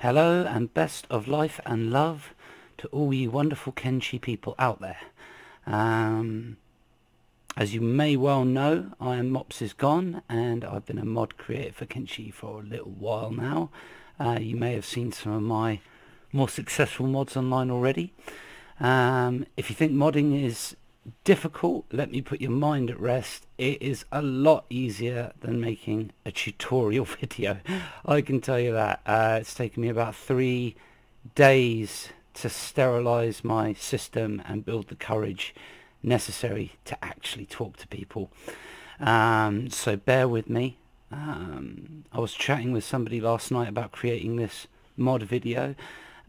Hello and best of life and love to all you wonderful Kenshi people out there. As you may well know, I am Mops is Gone, and I've been a mod creator for Kenshi for a little while now. You may have seen some of my more successful mods online already. If you think modding is difficult, let me put your mind at rest. It is a lot easier than making a tutorial video. I can tell you that. It's taken me about 3 days to sterilize my system and build the courage necessary to actually talk to people. So bear with me. I was chatting with somebody last night about creating this mod video,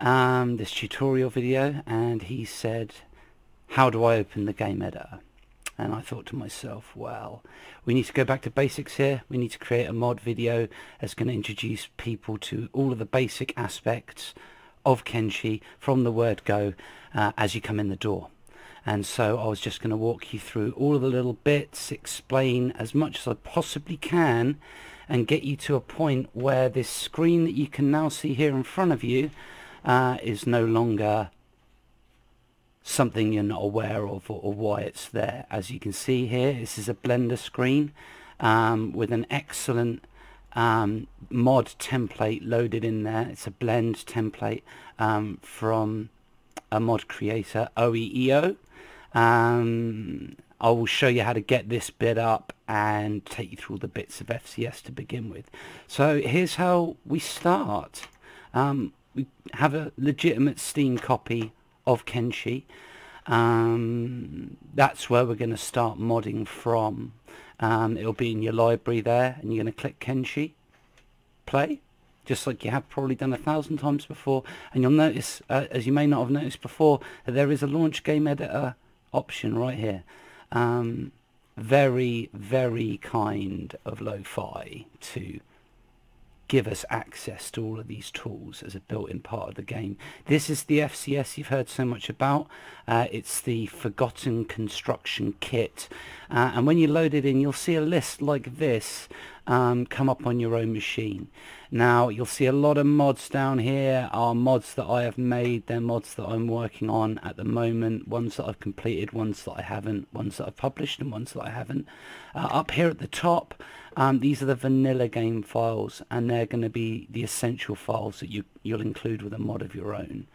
this tutorial video, and he said, how do I open the game editor? And I thought to myself, well, we need to go back to basics here. We need to create a mod video that's going to introduce people to all of the basic aspects of Kenshi from the word go as you come in the door. And so I was just going to walk you through all of the little bits, explain as much as I possibly can, and get you to a point where this screen that you can now see here in front of you is no longer something you're not aware of or why it's there. As you can see here, this is a Blender screen with an excellent mod template loaded in there. It's a blend template from a mod creator, OEEO. I will show you how to get this bit up and take you through all the bits of FCS to begin with. So here's how we start. We have a legitimate Steam copy of Kenshi. That's where we're going to start modding from. It'll be in your library there, and you're going to click Kenshi, play, just like you have probably done 1,000 times before. And you'll notice, as you may not have noticed before, that there is a launch game editor option right here. Very, very kind of Lo-Fi to give us access to all of these tools as a built-in part of the game. This is the FCS you've heard so much about. It's the Forgotten Construction Kit, and when you load it in, you'll see a list like this come up on your own machine. Now you'll see a lot of mods down here are mods that I have made. They're mods that I'm working on at the moment, ones that I've completed, ones that I haven't, ones that I've published and ones that I haven't. Up here at the top, these are the vanilla game files, and they're going to be the essential files that you'll include with a mod of your own.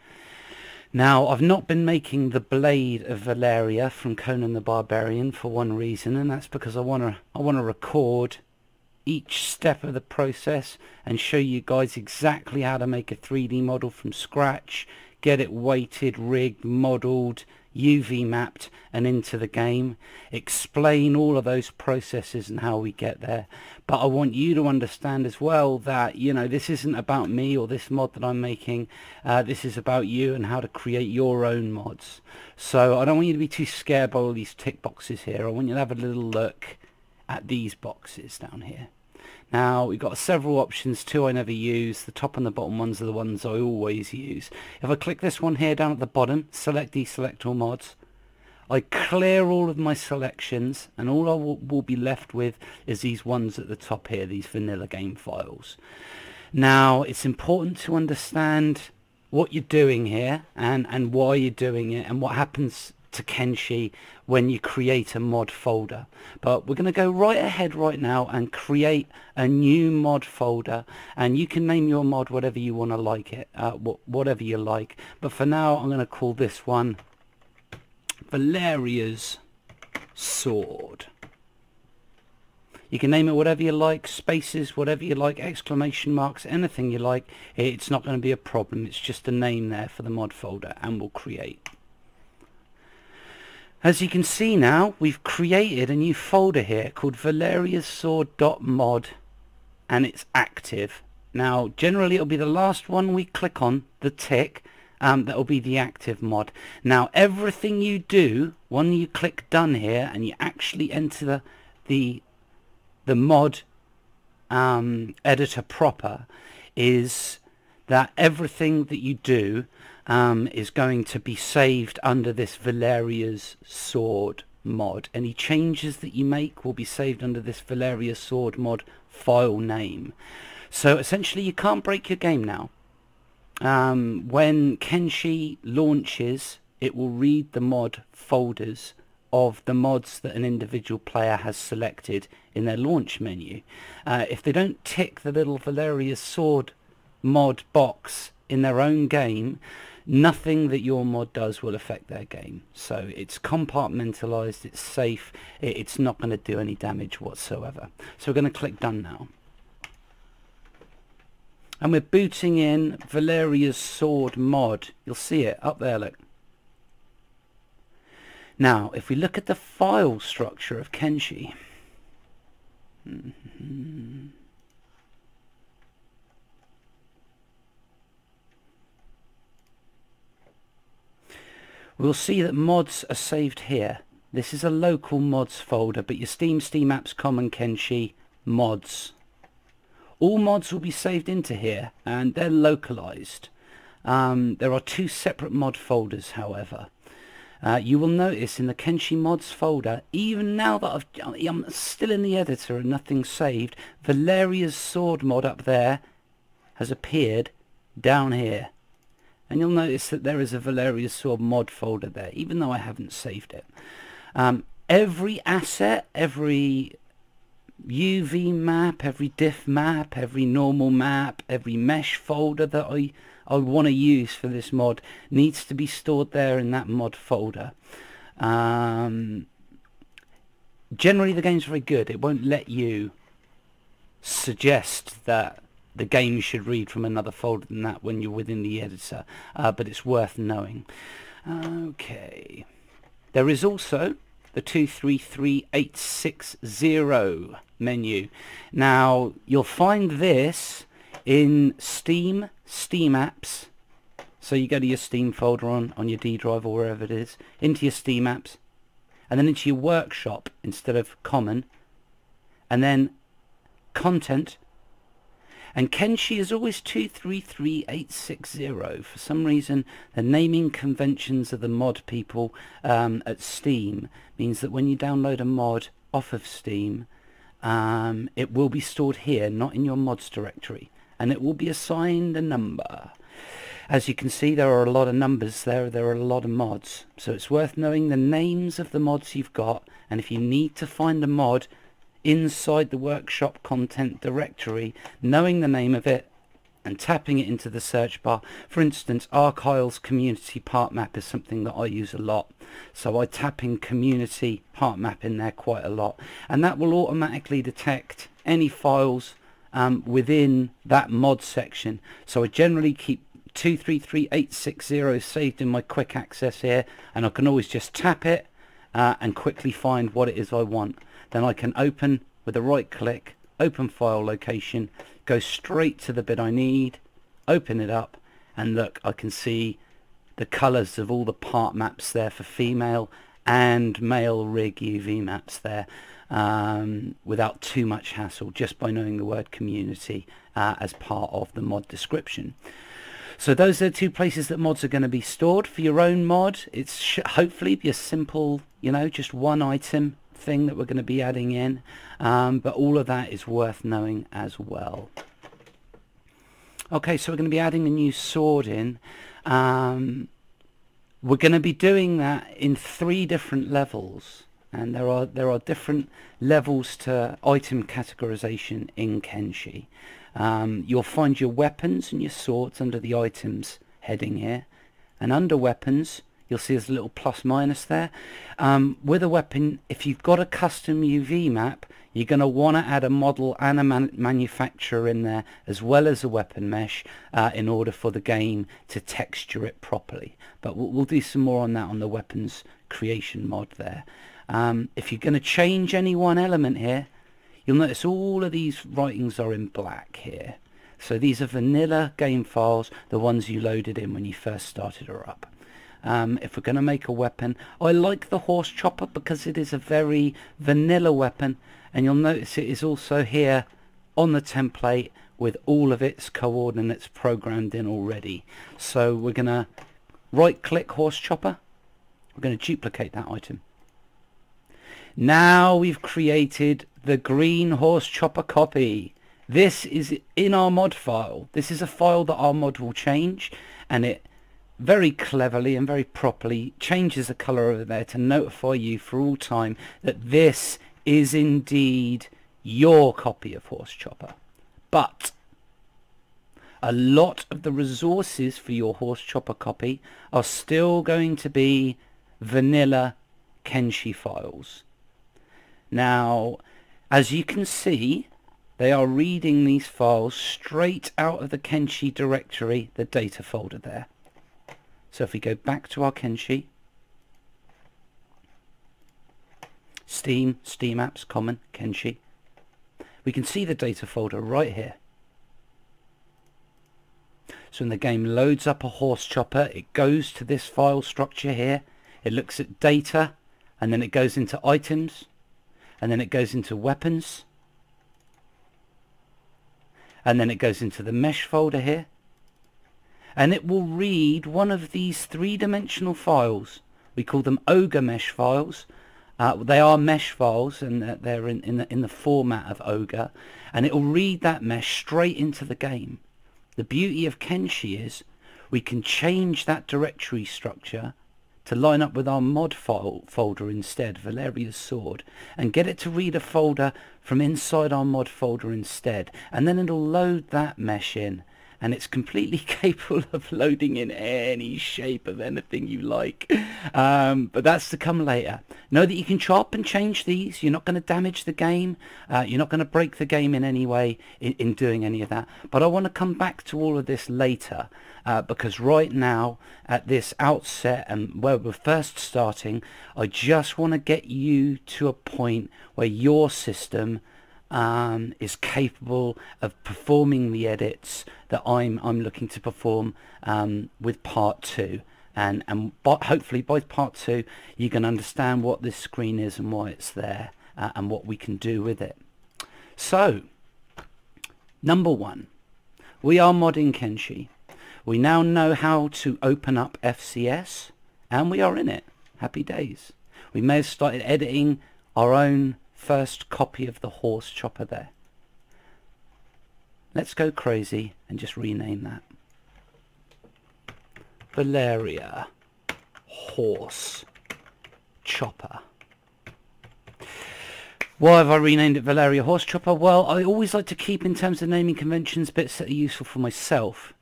Now, I've not been making the blade of Valeria from Conan the Barbarian for one reason, and that's because I want to record each step of the process and show you guys exactly how to make a 3D model from scratch, get it weighted, rigged, modeled, UV mapped and into the game, explain all of those processes and how we get there. But I want you to understand as well that, you know, this isn't about me or this mod that I'm making. This is about you and how to create your own mods. So I don't want you to be too scared by all these tick boxes here. I want you to have a little look at these boxes down here. Now we've got several options, 2 I never use. The top and the bottom ones are the ones I always use. If I click this one here down at the bottom, select deselect all mods, I clear all of my selections, and all I will be left with is these ones at the top here, these vanilla game files. Now it's important to understand what you're doing here and why you're doing it and what happens to Kenshi when you create a mod folder. But we're going to go right ahead right now and create a new mod folder, and you can name your mod whatever you want to like it, whatever you like. But for now I'm going to call this one Valeria's Sword. You can name it whatever you like, spaces, whatever you like, exclamation marks, anything you like. It's not going to be a problem. It's just a name there for the mod folder, and we'll create. As you can see now, we've created a new folder here called valeria's sword.mod, and it's active. Now generally it'll be the last one we click on, the tick, that'll be the active mod. Now everything you do when you click done here and you actually enter the mod editor proper, is that everything that you do is going to be saved under this Valeria's Sword mod. Any changes that you make will be saved under this Valeria's Sword mod file name. So essentially you can't break your game now. When Kenshi launches, it will read the mod folders of the mods that an individual player has selected in their launch menu. If they don't tick the little Valeria's Sword mod box in their own game, nothing that your mod does will affect their game. So it's compartmentalized, it's safe, it's not going to do any damage whatsoever. So we're going to click done now. And we're booting in Valeria's Sword mod. You'll see it up there, look. Now, if we look at the file structure of Kenshi, we'll see that mods are saved here. This is a local mods folder, but your Steam Apps Common Kenshi mods. All mods will be saved into here, and they're localized. There are two separate mod folders, however. You will notice in the Kenshi mods folder, even now that I'm still in the editor and nothing's saved, Valeria's Sword mod up there has appeared down here. And you'll notice that there is a Valeria's Sword mod folder there, even though I haven't saved it. Every asset, every UV map, every diff map, every normal map, every mesh folder that I want to use for this mod needs to be stored there in that mod folder. Generally the game's very good. It won't let you suggest that the game should read from another folder than that when you're within the editor, but it's worth knowing. Okay, there is also the 233860 menu. Now you'll find this in Steam Apps. So you go to your Steam folder on your D drive or wherever it is, into your Steam Apps, and then into your Workshop instead of Common, and then Content. And Kenshi is always 233860. For some reason, the naming conventions of the mod people at Steam means that when you download a mod off of Steam, it will be stored here, not in your mods directory, and it will be assigned a number. As you can see, there are a lot of numbers there. There are a lot of mods, so it's worth knowing the names of the mods you've got. And if you need to find a mod inside the Workshop content directory, knowing the name of it and tapping it into the search bar. For instance, Arkyle's community part map is something that I use a lot, so I tap in community part map in there quite a lot, and that will automatically detect any files within that mod section. So I generally keep 233860 saved in my quick access here, and I can always just tap it and quickly find what it is I want. Then I can open with a right click, open file location, go straight to the bit I need, open it up, and look, I can see the colours of all the part maps there for female and male rig UV maps there, without too much hassle, just by knowing the word community as part of the mod description. So those are the two places that mods are going to be stored. For your own mod, it's hopefully be a simple, just one item thing that we're going to be adding in, but all of that is worth knowing as well. Okay, so we're going to be adding a new sword in. We're going to be doing that in 3 different levels, and there are different levels to item categorization in Kenshi. You'll find your weapons and your swords under the items heading here, and under weapons you'll see there's a little plus minus there. With a weapon, if you've got a custom UV map, you're going to want to add a model and a manufacturer in there, as well as a weapon mesh, in order for the game to texture it properly. But we'll do some more on that on the weapons creation mod there. If you're going to change any one element here, you'll notice all of these writings are in black here. So these are vanilla game files, the ones you loaded in when you first started her up. If we're going to make a weapon, I like the horse chopper because it is a very vanilla weapon, and you'll notice it is also here on the template with all of its coordinates programmed in already. So we're going to right click horse chopper, we're going to duplicate that item. Now we've created the green horse chopper copy. This is in our mod file. This is a file that our mod will change, and it very cleverly and very properly changes the color over there to notify you for all time that this is indeed your copy of Horse Chopper. But a lot of the resources for your Horse Chopper copy are still going to be vanilla Kenshi files. Now, as you can see, they are reading these files straight out of the Kenshi directory, the data folder there. So if we go back to our Kenshi, Steam, Steam Apps, Common, Kenshi, we can see the data folder right here. So when the game loads up a Horse Chopper, it goes to this file structure here. It looks at data, and then it goes into items, and then it goes into weapons, and then it goes into the mesh folder here, and it will read one of these three-dimensional files. We call them Ogre mesh files. They are mesh files, and they're in the format of Ogre, and it will read that mesh straight into the game. The beauty of Kenshi is we can change that directory structure to line up with our mod folder instead, Valeria's Sword, and get it to read a folder from inside our mod folder instead, and then it'll load that mesh in, and it's completely capable of loading in any shape of anything you like. But that's to come later. Know that you can chop and change these. You're not going to damage the game. You're not going to break the game in any way in doing any of that. But I want to come back to all of this later, because right now, at this outset and where we're first starting, I just want to get you to a point where your system is capable of performing the edits that I'm looking to perform with part 2, and hopefully by part 2 you can understand what this screen is and why it's there, and what we can do with it. So, number 1, we are modding Kenshi. We now know how to open up FCS, and we are in it. Happy days. We may have started editing our own first copy of the Horse Chopper there. Let's go crazy and just rename that. Valeria Horse Chopper. Why have I renamed it Valeria Horse Chopper? Well, I always like to keep, in terms of naming conventions, bits that are useful for myself.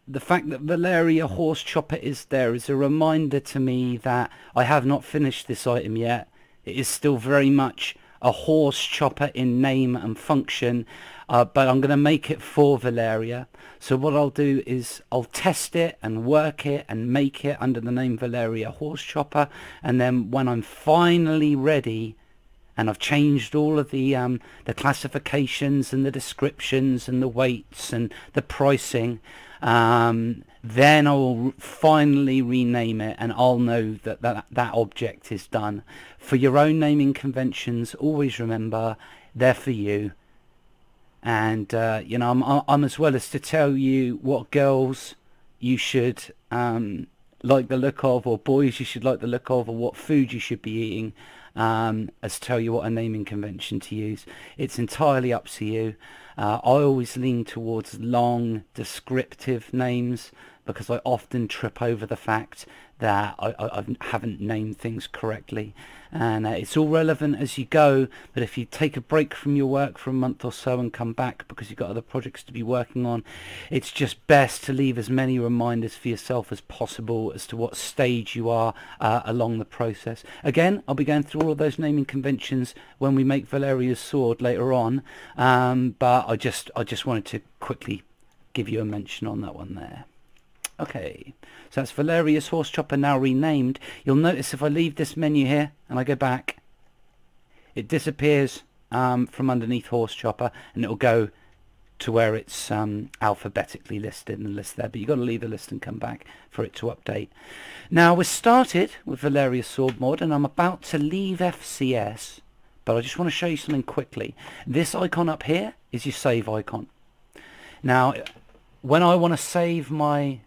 The fact that Valeria Horse Chopper is there is a reminder to me that I have not finished this item yet. It is still very much a Horse Chopper in name and function, but I'm going to make it for Valeria. So what I'll do is I'll test it and work it and make it under the name Valeria Horse Chopper, and then when I'm finally ready and I've changed all of the classifications and the descriptions and the weights and the pricing, then I'll finally rename it, and I'll know that that object is done. For your own naming conventions, always remember they're for you. And you know, I'm as well as to tell you what girls you should like the look of, or boys you should like the look of, or what food you should be eating, as tell you what a naming convention to use. It's entirely up to you. I always lean towards long descriptive names, because I often trip over the fact that I haven't named things correctly, and it's all relevant as you go. But if you take a break from your work for a month or so and come back because you've got other projects to be working on, it's just best to leave as many reminders for yourself as possible as to what stage you are along the process. Again, I'll be going through all of those naming conventions when we make Valeria's Sword later on, but I just wanted to quickly give you a mention on that one there. Okay, so that's Valeria's Horse Chopper now renamed. You'll notice if I leave this menu here and I go back, it disappears from underneath Horse Chopper, and it'll go to where it's alphabetically listed and list there. But you've got to leave the list and come back for it to update. Now we're started with Valeria's Sword mod, and I'm about to leave FCS, but I just want to show you something quickly. This icon up here is your save icon. Now, when I want to save my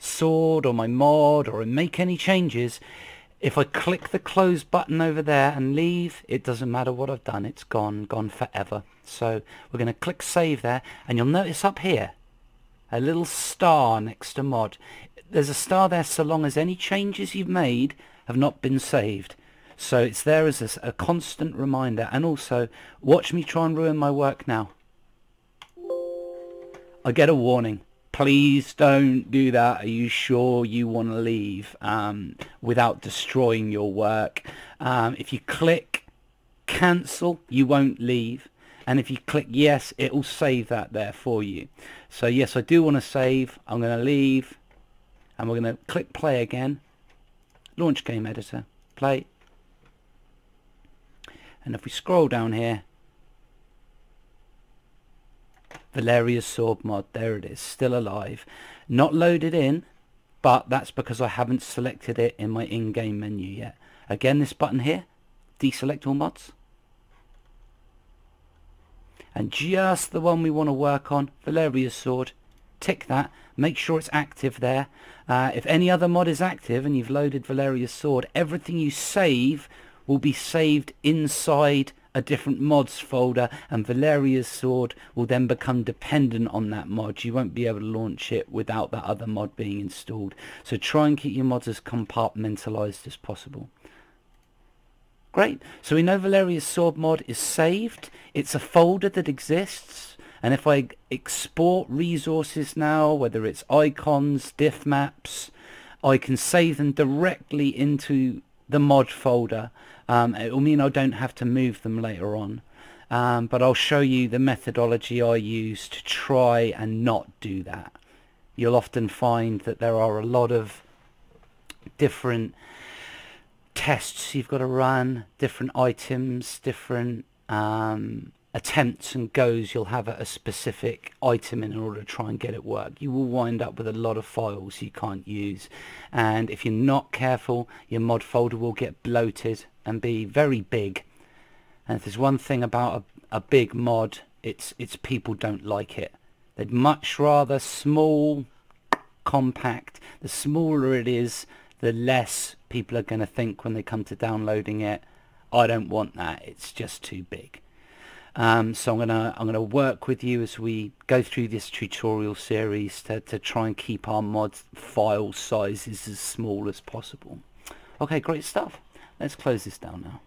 sword or my mod or make any changes, If I click the close button over there and leave, it doesn't matter what I've done, it's gone forever. So we're going to click save there, and you'll notice up here a little star next to mod. There's a star there so long as any changes you've made have not been saved. So it's there as a constant reminder. And also, watch me try and ruin my work now. I get a warning. Please don't do that. Are you sure you want to leave without destroying your work? If you click cancel, you won't leave. And if you click yes, it will save that there for you. So yes, I do want to save. I'm going to leave. And we're going to click play again. Launch game editor. Play. And if we scroll down here, Valeria's sword mod, there it is, still alive. Not loaded in, but that's because I haven't selected it in my in-game menu yet. Again, this button here, deselect all mods. And just the one we want to work on, Valeria's sword, tick that, make sure it's active there. If any other mod is active and you've loaded Valeria's sword, everything you save will be saved inside a different mods folder, and Valeria's sword will then become dependent on that mod. You won't be able to launch it without that other mod being installed. So try and keep your mods as compartmentalized as possible. Great. So we know Valeria's sword mod is saved. It's a folder that exists, and if I export resources now, whether it's icons, diff maps, I can save them directly into the mod folder. It will mean I don't have to move them later on, but I'll show you the methodology I use to try and not do that. You'll often find that there are a lot of different tests you've got to run, different items, different attempts and goes you'll have at a specific item in order to try and get it work. You will wind up with a lot of files you can't use, and if you're not careful, your mod folder will get bloated and be very big. And if there's one thing about a big mod, it's people don't like it. They'd much rather small, compact. The smaller it is, the less people are going to think when they come to downloading it, I don't want that, it's just too big. So I'm gonna work with you as we go through this tutorial series to try and keep our mod file sizes as small as possible. Okay, great stuff. Let's close this down now.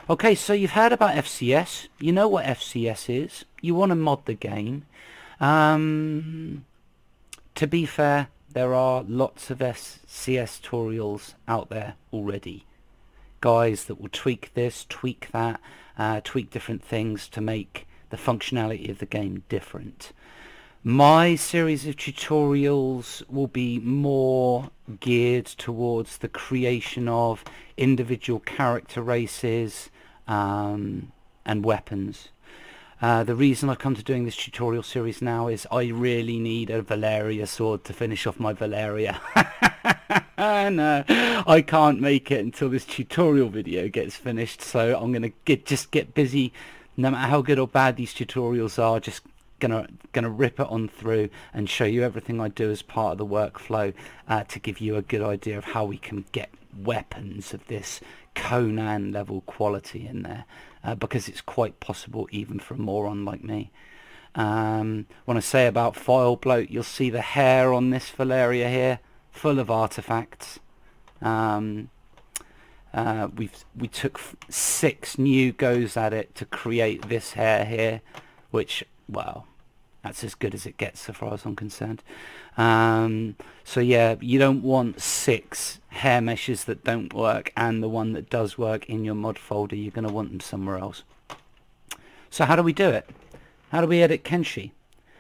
Okay, so you've heard about FCS. You know what FCS is. You want to mod the game. To be fair, there are lots of FCS tutorials out there already. Guys that will tweak this, tweak that, tweak different things to make the functionality of the game different. My series of tutorials will be more geared towards the creation of individual character races and weapons. The reason I've come to doing this tutorial series now is I really need a Valeria sword to finish off my Valeria. No, I can't make it until this tutorial video gets finished, so I'm gonna just get busy. No matter how good or bad these tutorials are, just gonna rip it on through and show you everything I do as part of the workflow to give you a good idea of how we can get weapons of this Conan level quality in there, because it's quite possible even for a moron like me. When I say about file bloat, you'll see the hair on this Valeria here full of artifacts. We took 6 new goes at it to create this hair here, which, well, that's as good as it gets so far as I'm concerned. So yeah, you don't want 6 hair meshes that don't work and the one that does work in your mod folder. You're going to want them somewhere else. So how do we do it? How do we edit Kenshi?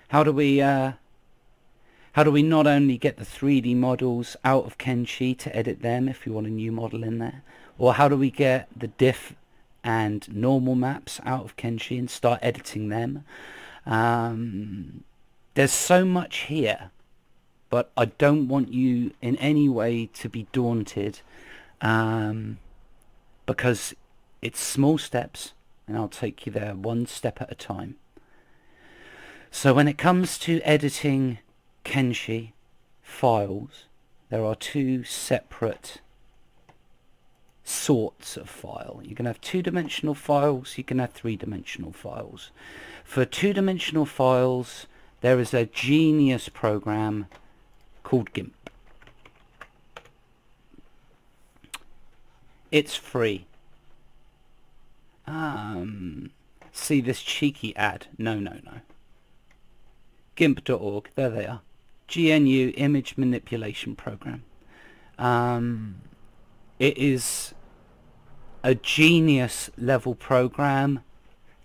How do we not only get the 3D models out of Kenshi to edit them if we want a new model in there, or how do we get the diff and normal maps out of Kenshi and start editing them? There's so much here, but I don't want you in any way to be daunted, because it's small steps and I'll take you there one step at a time. So when it comes to editing Kenshi files, there are two separate sorts of file. You can have two-dimensional files, you can have three-dimensional files. For two-dimensional files, there is a genius program called GIMP. It's free. See this cheeky ad? No. GIMP.org, there they are. GNU Image Manipulation Program. It is a genius level program.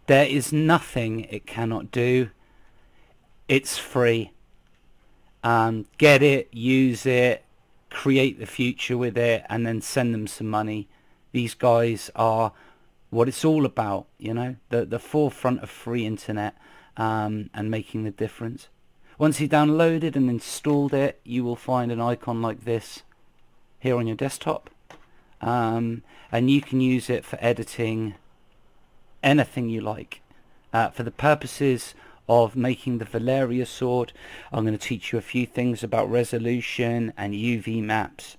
There is nothing it cannot do. It's free. Get it, use it, create the future with it, and then send them some money. These guys are what it's all about, you know, the forefront of free internet, and making the difference. Once you've downloaded and installed it, you will find an icon like this here on your desktop, and you can use it for editing anything you like. For the purposes of making the Valeria sword, I'm going to teach you a few things about resolution and UV maps,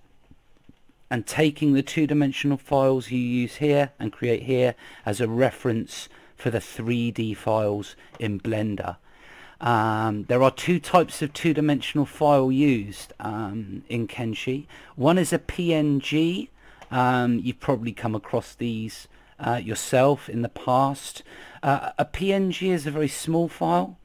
and taking the two-dimensional files you use here and create here as a reference for the 3D files in Blender. There are two types of two-dimensional file used in Kenshi. One is a PNG. You've probably come across these yourself in the past. A PNG is a very small file,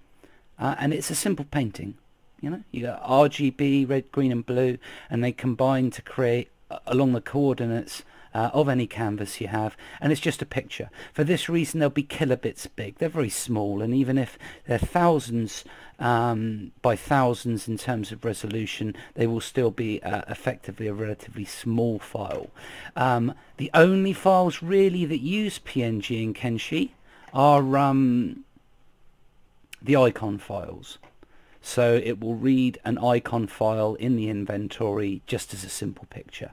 and it's a simple painting. You know, you got RGB, red, green and blue, and they combine to create along the coordinates of any canvas you have, and it's just a picture. For this reason, they'll be kilobits big. They're very small, and even if they're thousands by thousands in terms of resolution, they will still be effectively a relatively small file. The only files really that use PNG in Kenshi are the icon files. So it will read an icon file in the inventory just as a simple picture.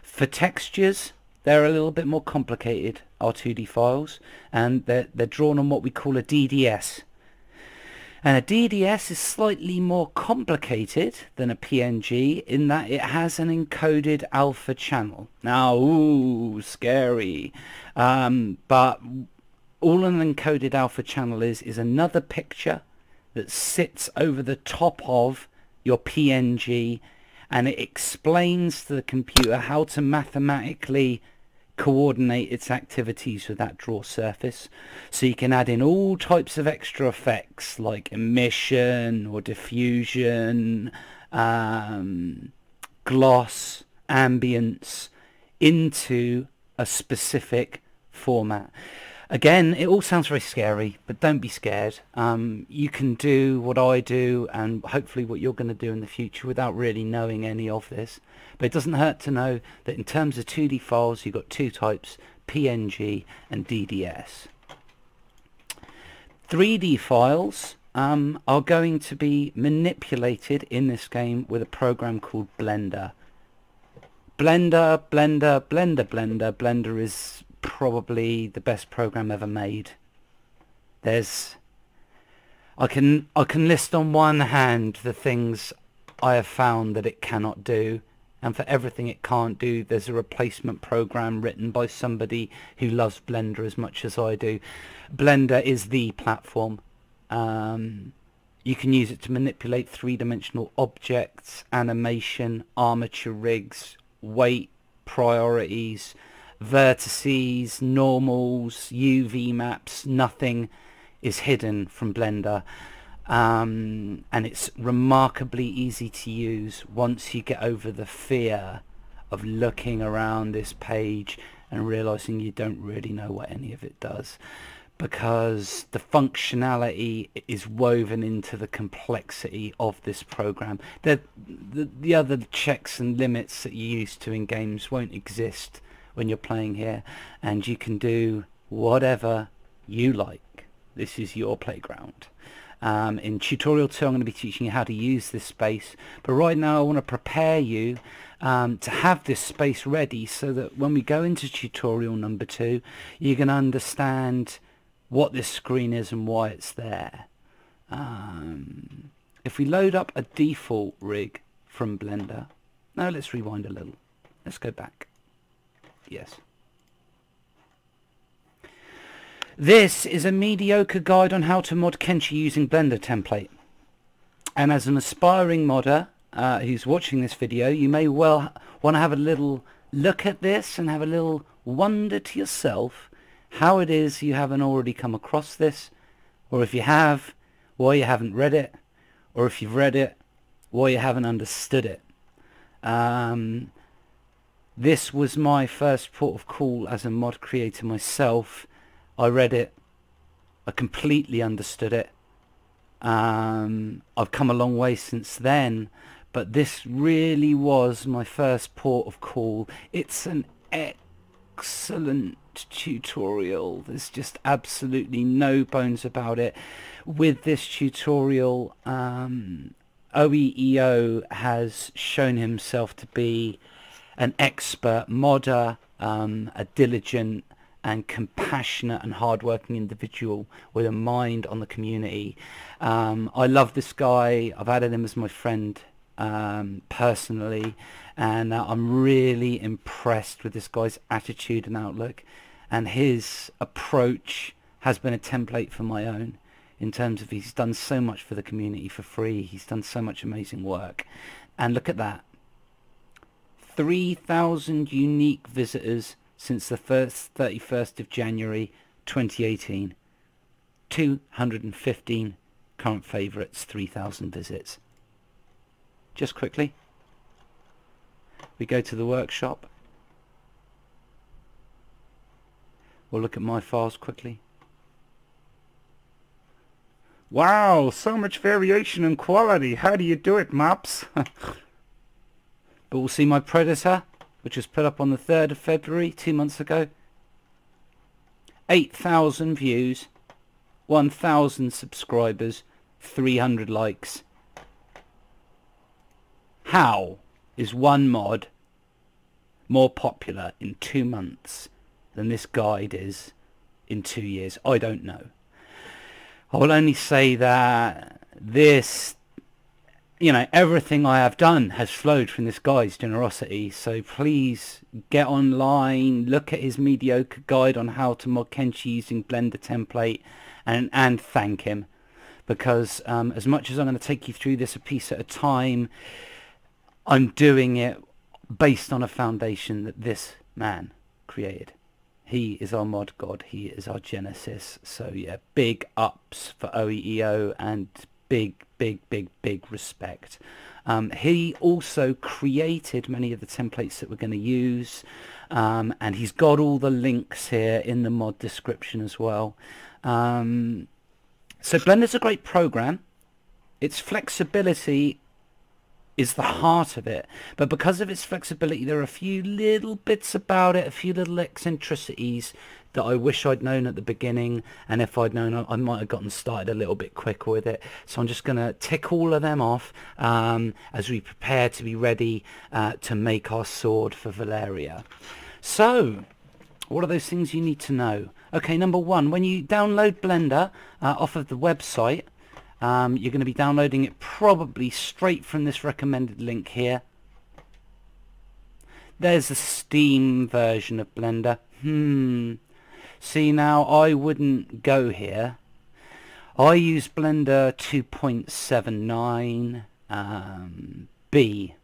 For textures, they're a little bit more complicated, our 2D files, and they're drawn on what we call a DDS. And a DDS is slightly more complicated than a PNG in that it has an encoded alpha channel. Now, ooh, scary. But all an encoded alpha channel is another picture that sits over the top of your PNG, and it explains to the computer how to mathematically coordinate its activities with that draw surface. So you can add in all types of extra effects like emission or diffusion, gloss, ambience into a specific format. Again, it all sounds very scary, but don't be scared. You can do what I do and hopefully what you're going to do in the future without really knowing any of this. But it doesn't hurt to know that in terms of 2D files, you've got two types, PNG and DDS. 3D files are going to be manipulated in this game with a program called Blender. Blender is probably the best program ever made. I can list on one hand the things I have found that it cannot do, and for everything it can't do there's a replacement program written by somebody who loves Blender as much as I do. Blender is the platform. You can use it to manipulate three-dimensional objects, animation, armature rigs, weight, priorities, vertices, normals, UV maps. Nothing is hidden from Blender, and it's remarkably easy to use once you get over the fear of looking around this page and realizing you don't really know what any of it does, because the functionality is woven into the complexity of this program. The other checks and limits that you're used to in games won't exist when you're playing here, and you can do whatever you like. This is your playground. In tutorial 2 I'm going to be teaching you how to use this space, but right now I want to prepare you to have this space ready so that when we go into tutorial number 2 you can understand what this screen is and why it's there. If we load up a default rig from Blender, No, let's rewind a little. Let's go back. Yes. This is a mediocre guide on how to mod Kenshi using Blender template. And as an aspiring modder who's watching this video, you may well want to have a little look at this and have a little wonder to yourself how it is you haven't already come across this, or if you have, why you haven't read it, or if you've read it, why you haven't understood it. This was my first port of call as a mod creator myself. I read it, I completely understood it. I've come a long way since then, but this really was my first port of call. It's an excellent tutorial. There's just absolutely no bones about it. With this tutorial, OEEO has shown himself to be an expert modder, a diligent and compassionate and hard-working individual with a mind on the community. I love this guy. I've added him as my friend personally, and I'm really impressed with this guy's attitude and outlook, and his approach has been a template for my own, in terms of he's done so much for the community for free. He's done so much amazing work, and look at that, 3,000 unique visitors since the 31st of January 2018. 215 current favourites, 3,000 visits. Just quickly, we go to the workshop. We'll look at my files quickly. Wow, so much variation and quality. How do you do it, Maps? But we'll see my predator, which was put up on the 3rd of February, 2 months ago. 8,000 views, 1,000 subscribers, 300 likes. How is one mod more popular in 2 months than this guide is in 2 years? I don't know. I will only say that this, everything I have done has flowed from this guy's generosity. So please get online, look at his mediocre guide on how to mod Kenshi using Blender template, and thank him. Because as much as I'm going to take you through this a piece at a time, I'm doing it based on a foundation that this man created. He is our mod god, he is our genesis. So yeah, big ups for OEEO and big respect. He also created many of the templates that we're going to use, and he's got all the links here in the mod description as well. So Blender's a great program. Its flexibility is the heart of it, but because of its flexibility there are a few little bits about it, a few little eccentricities that I wish I'd known at the beginning, and if I'd known, I might have gotten started a little bit quicker with it. So I'm just going to tick all of them off as we prepare to be ready to make our sword for Valeria. So what are those things you need to know? Okay, number one, when you download Blender off of the website, you're going to be downloading it probably straight from this recommended link here. There's the Steam version of Blender. See, now I wouldn't go here. I use Blender 2.79 B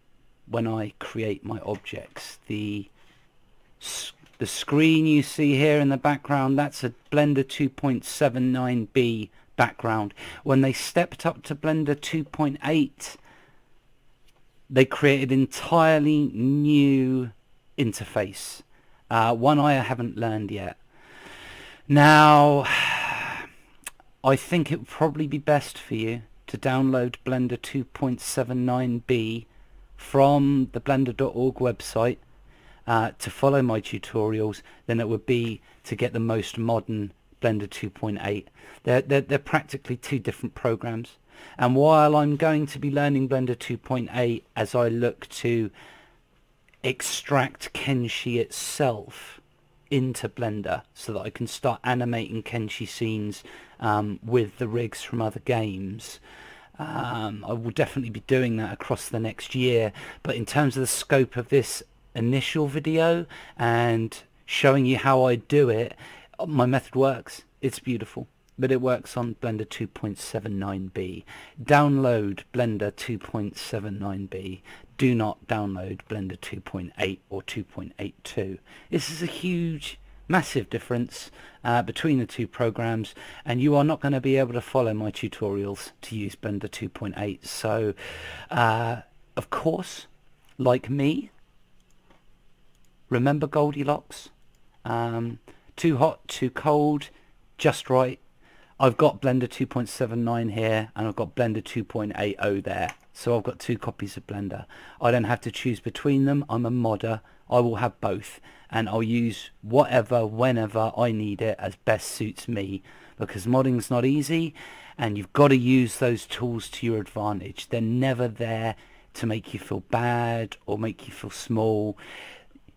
when I create my objects. The screen you see here in the background, that's a Blender 2.79 B background. When they stepped up to Blender 2.8, they created an entirely new interface, one I haven't learned yet. Now I think it would probably be best for you to download Blender 2.79 B from the blender.org website to follow my tutorials than it would be to get the most modern Blender 2.8. They're practically two different programs, and while I'm going to be learning Blender 2.8 as I look to extract Kenshi itself into Blender so that I can start animating Kenshi scenes with the rigs from other games, I will definitely be doing that across the next year, but in terms of the scope of this initial video and showing you how I do it, my method works. It's beautiful, but it works on Blender 2.79b. Download Blender 2.79b. Do not download Blender 2.8 or 2.82. This is a huge, massive difference between the two programs, and you are not going to be able to follow my tutorials to use Blender 2.8. So, of course, like me, remember Goldilocks. Too hot, too cold, just right. I've got Blender 2.79 here, and I've got Blender 2.80 there. So I've got 2 copies of Blender. I don't have to choose between them. I'm a modder. I will have both, and I'll use whatever, whenever I need it as best suits me, because modding's not easy, and you've got to use those tools to your advantage. They're never there to make you feel bad or make you feel small.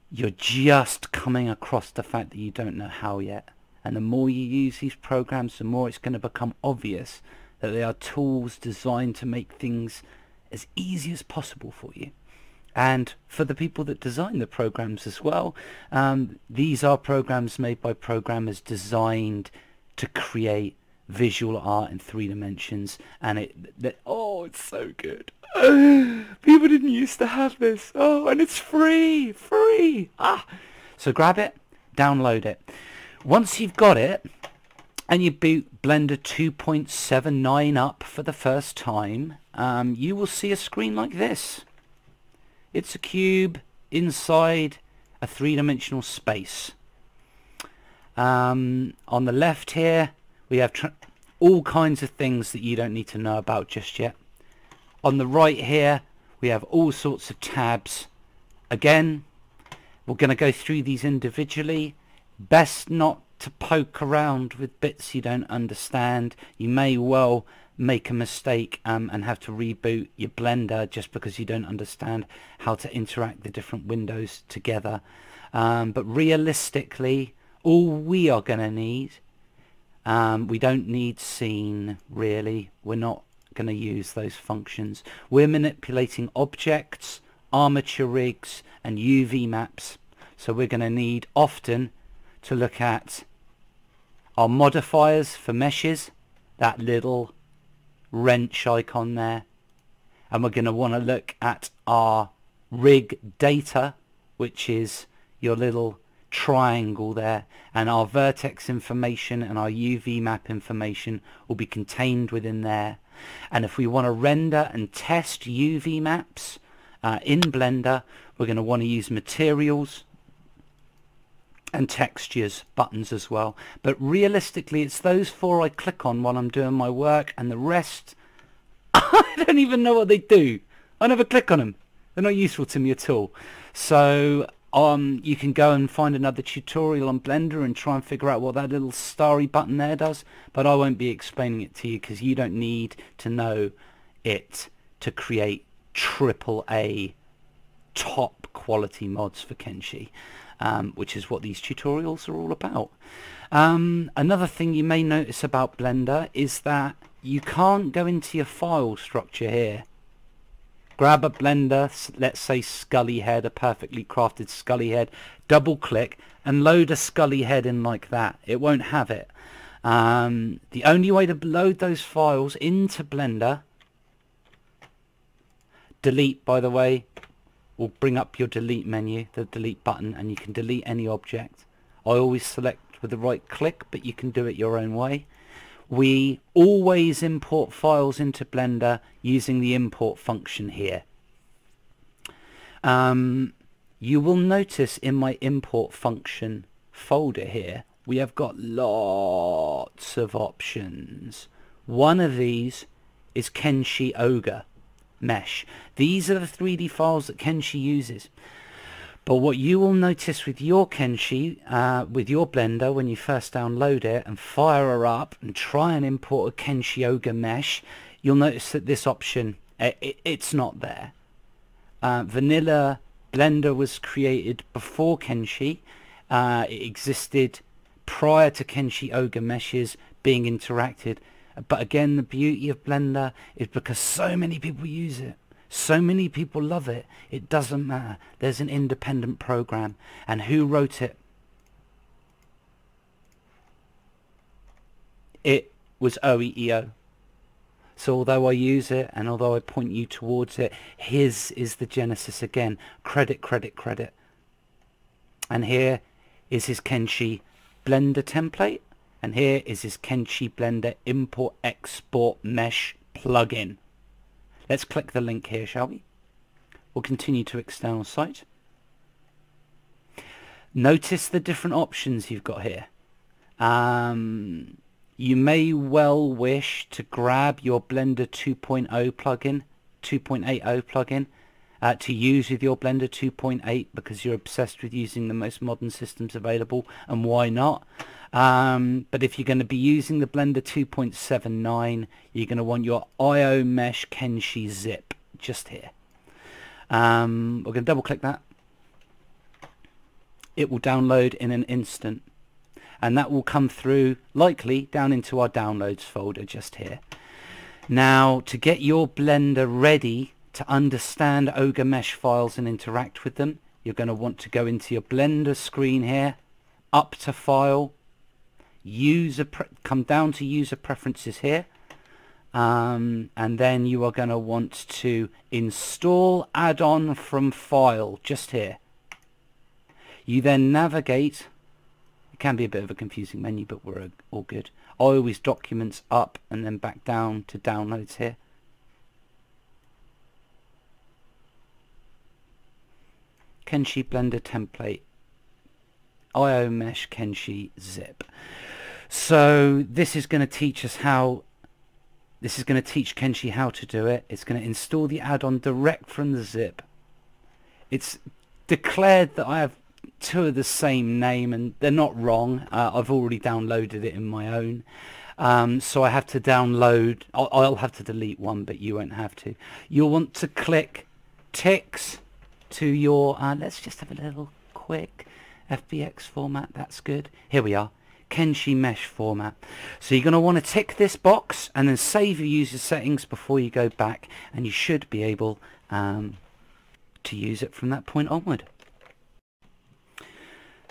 You're just coming across the fact that you don't know how yet. And the more you use these programs, the more it's going to become obvious that they are tools designed to make things as easy as possible for you. And for the people that design the programs as well, these are programs made by programmers designed to create visual art in 3 dimensions, and it's so good. People didn't used to have this. And it's free. So grab it, download it. Once you've got it and you boot Blender 2.79 up for the first time, you will see a screen like this. It's a cube inside a 3-dimensional space. On the left here we have all kinds of things that you don't need to know about just yet. On the right here we have all sorts of tabs. Again, we're going to go through these individually. Best not to poke around with bits you don't understand. You may well make a mistake and have to reboot your Blender just because you don't understand how to interact the different windows together. But realistically, all we are going to need, we don't need scene really. We're not going to use those functions. We're manipulating objects, armature rigs and UV maps. So we're going to need often to look at our modifiers for meshes, that little wrench icon there, and we're going to want to look at our rig data, which is your little triangle there, and our vertex information and our UV map information will be contained within there. And if we want to render and test UV maps in Blender, we're going to want to use materials and textures buttons as well. But realistically, it's those 4 I click on while I'm doing my work, and the rest I don't even know what they do. I never click on them. They're not useful to me at all. So you can go and find another tutorial on Blender and try and figure out what that little starry button there does, but I won't be explaining it to you because you don't need to know it to create AAA top quality mods for Kenshi. Which is what these tutorials are all about. Another thing you may notice about Blender is that you can't go into your file structure here. Grab a Blender, let's say Scully Head, a perfectly crafted Scully Head, double click and load a Scully Head in like that. It won't have it. The only way to load those files into Blender, delete by the way, will bring up your delete menu, the delete button, and you can delete any object. I always select with the right click, but you can do it your own way. We always import files into Blender using the import function here. You will notice in my import function folder here, we have got lots of options. One of these is Kenshi Ogre Mesh. These are the 3D files that Kenshi uses. But what you will notice with your Kenshi, with your Blender, when you first download it and fire her up and try and import a Kenshi Ogre Mesh, you'll notice that this option, it's not there. Vanilla Blender was created before Kenshi. It existed prior to Kenshi Ogre Meshes being interacted But again, the beauty of Blender is because so many people use it, so many people love it, it doesn't matter. There's an independent program. And who wrote it? It was OEEO. So although I use it and although I point you towards it, his is the genesis again. Credit, credit, credit. And here is his Kenshi Blender template. And here is his Kenshi Blender Import Export Mesh plugin. Let's click the link here, shall we? We'll continue to external site. Notice the different options you've got here. You may well wish to grab your Blender 2.0 plugin, 2.80 plugin, to use with your Blender 2.8 because you're obsessed with using the most modern systems available, and why not? But if you're going to be using the Blender 2.79, you're going to want your IO Mesh Kenshi zip just here. We're going to double click that. It will download in an instant. And that will come through likely down into our downloads folder just here. Now, to get your Blender ready to understand Ogre Mesh files and interact with them, you're going to want to go into your Blender screen here, up to File, come down to User Preferences here, and then you are going to want to install add-on from File just here. You then navigate. Can be a bit of a confusing menu, but we're all good. I always documents up and then back down to downloads here. Kenshi Blender template, IO Mesh Kenshi zip. So this is going to teach us how. This is going to teach Kenshi how to do it. It's going to install the add-on direct from the zip. It's declared that I have two of the same name, and they're not wrong. I've already downloaded it in my own, so I have to download. I'll have to delete one, but you won't have to. You'll want to click ticks to your let's just have a little quick FBX format. That's good. Here we are, Kenshi Mesh format. So you're going to want to tick this box and then save your user settings before you go back, and you should be able to use it from that point onward.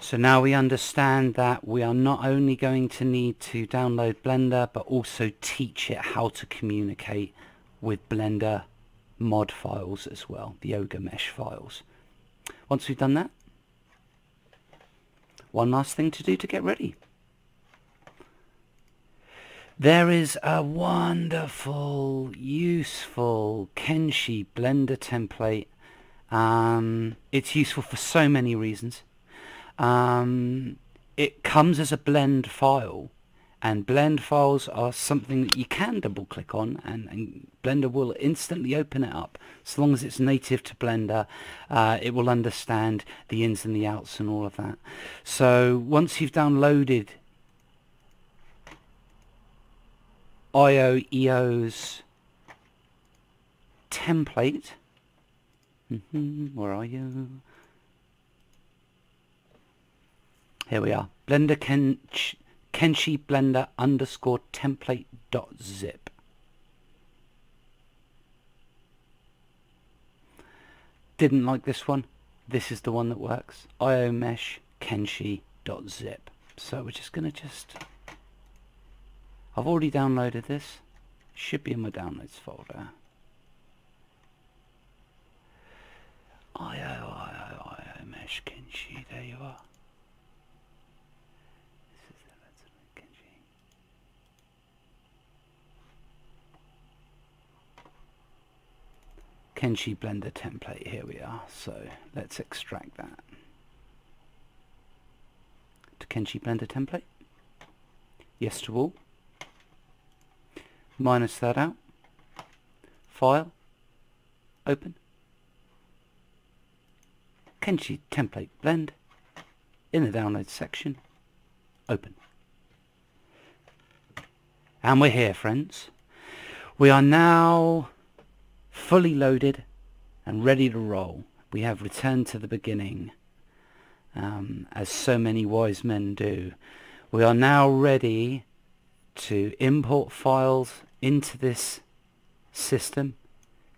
So now we understand that we are not only going to need to download Blender, but also teach it how to communicate with Blender mod files as well, the Ogre Mesh files. Once we've done that, one last thing to do to get ready. There is a wonderful, useful Kenshi Blender template. It's useful for so many reasons. It comes as a blend file, and blend files are something that you can double click on, and Blender will instantly open it up. As long as it's native to Blender, it will understand the ins and the outs and all of that. So once you've downloaded IOEO's template, where are you? Here we are, Blender Kenshi Blender underscore template dot zip. Didn't like this one. This is the one that works. IO Mesh Kenshi dot zip. So we're just gonna I've already downloaded this. Should be in my downloads folder. IO Mesh Kenshi. There you are. Kenshi Blender template, here we are. So let's extract that to Kenshi Blender template. Yes to all. Minus that out. File. Open. Kenshi template blend. In the download section. Open. And we're here, friends. We are now fully loaded and ready to roll. We have returned to the beginning, as so many wise men do. We are now ready to import files into this system,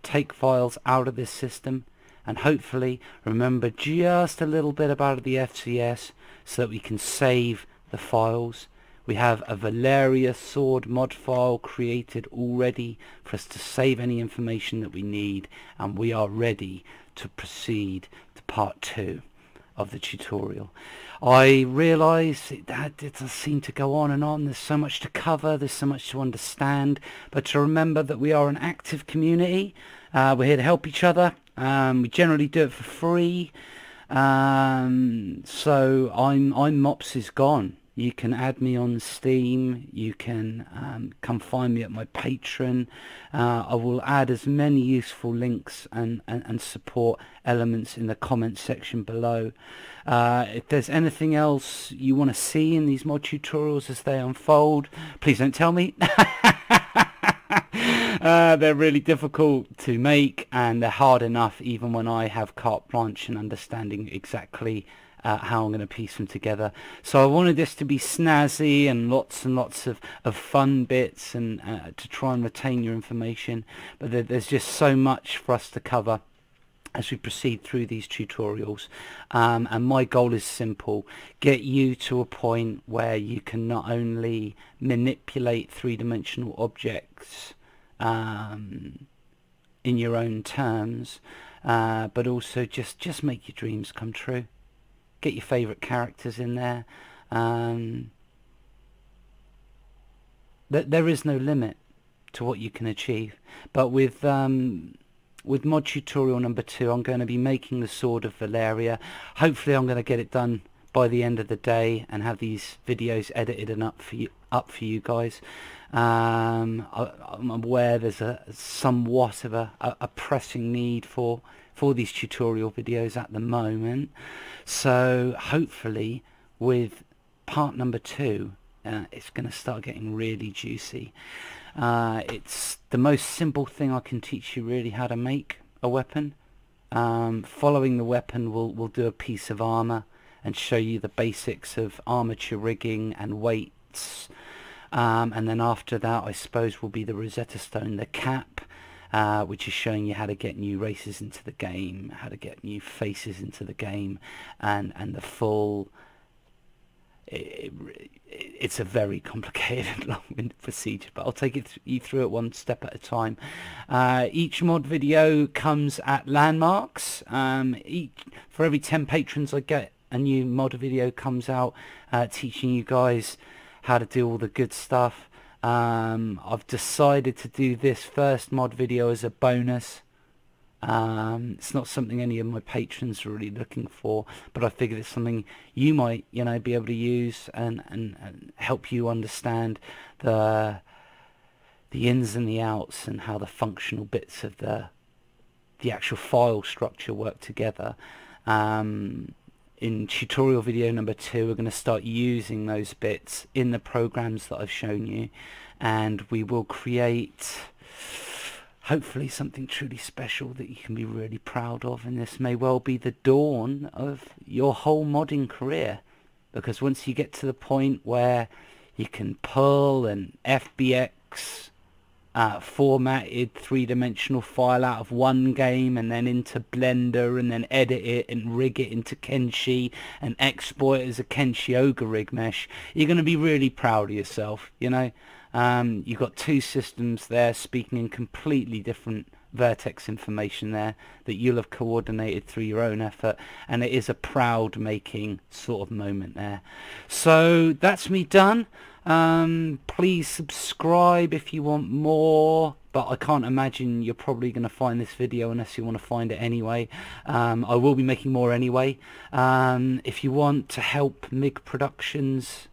take files out of this system, and hopefully remember just a little bit about the FCS so that we can save the files. We have a Valeria sword mod file created already for us to save any information that we need, and we are ready to proceed to part 2 of the tutorial. I realise that it does seem to go on and on. There's so much to cover, there's so much to understand, but to remember that we are an active community. We're here to help each other. We generally do it for free. So I'm Mops is Gone. You can add me on Steam. You can come find me at my Patreon. I will add as many useful links and support elements in the comments section below. If there's anything else you want to see in these mod tutorials as they unfold, please don't tell me. They're really difficult to make, and they're hard enough even when I have carte blanche and understanding exactly how I'm going to piece them together. So I wanted this to be snazzy and lots of fun bits, and to try and retain your information, but there's just so much for us to cover as we proceed through these tutorials, and my goal is simple: get you to a point where you can not only manipulate three-dimensional objects in your own terms, but also just make your dreams come true. Get your favourite characters in there. There is no limit to what you can achieve. But with mod tutorial number 2, I'm going to be making the Sword of Valeria. Hopefully I'm going to get it done by the end of the day and have these videos edited and up for you guys. I'm aware there's somewhat of a pressing need for these tutorial videos at the moment, so hopefully with part number 2 it's going to start getting really juicy. It's the most simple thing I can teach you, really, how to make a weapon. Following the weapon, we'll do a piece of armor and show you the basics of armature rigging and weights, and then after that, I suppose, will be the Rosetta Stone, the cap, which is showing you how to get new races into the game, how to get new faces into the game, and the full... It's a very complicated, long-winded procedure, but I'll take you through it one step at a time. Each mod video comes at landmarks. For every 10 patrons I get, a new mod video comes out teaching you guys how to do all the good stuff. I've decided to do this first mod video as a bonus. It's not something any of my patrons are really looking for, but I figured it's something you might, be able to use and help you understand the ins and the outs and how the functional bits of the actual file structure work together. In tutorial video number 2, we're going to start using those bits in the programs that I've shown you, and we will create, hopefully, something truly special that you can be really proud of, and this may well be the dawn of your whole modding career, because once you get to the point where you can pull an FBX formatted three-dimensional file out of one game and then into Blender and then edit it and rig it into Kenshi and export it as a Kenshi ogre rig mesh, you're going to be really proud of yourself. You've got 2 systems there speaking in completely different vertex information there that you'll have coordinated through your own effort, and it is a proud making sort of moment there. So that's me done. Please subscribe if you want more, but I can't imagine you're probably going to find this video unless you want to find it anyway. I will be making more anyway. If you want to help MiG Productions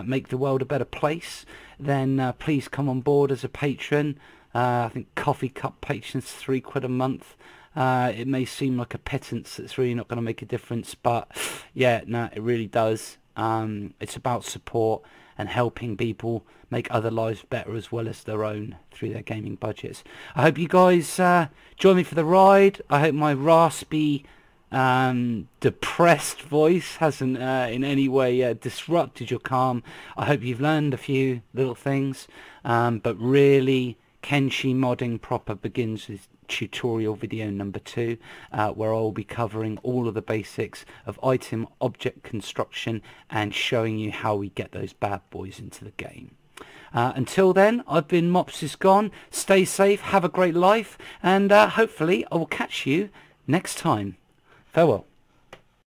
make the world a better place, then please come on board as a patron. I think coffee cup patrons £3 a month. It may seem like a pittance that's really not going to make a difference, but yeah, no, it really does. It's about support and helping people make other lives better as well as their own through their gaming budgets. I hope you guys join me for the ride. I hope my raspy depressed voice hasn't in any way disrupted your calm. I hope you've learned a few little things, but really Kenshi modding proper begins with tutorial video number 2, where I'll be covering all of the basics of item object construction and showing you how we get those bad boys into the game. Until then, I've been Mops is Gone. Stay safe, have a great life, and hopefully I will catch you next time. Farewell.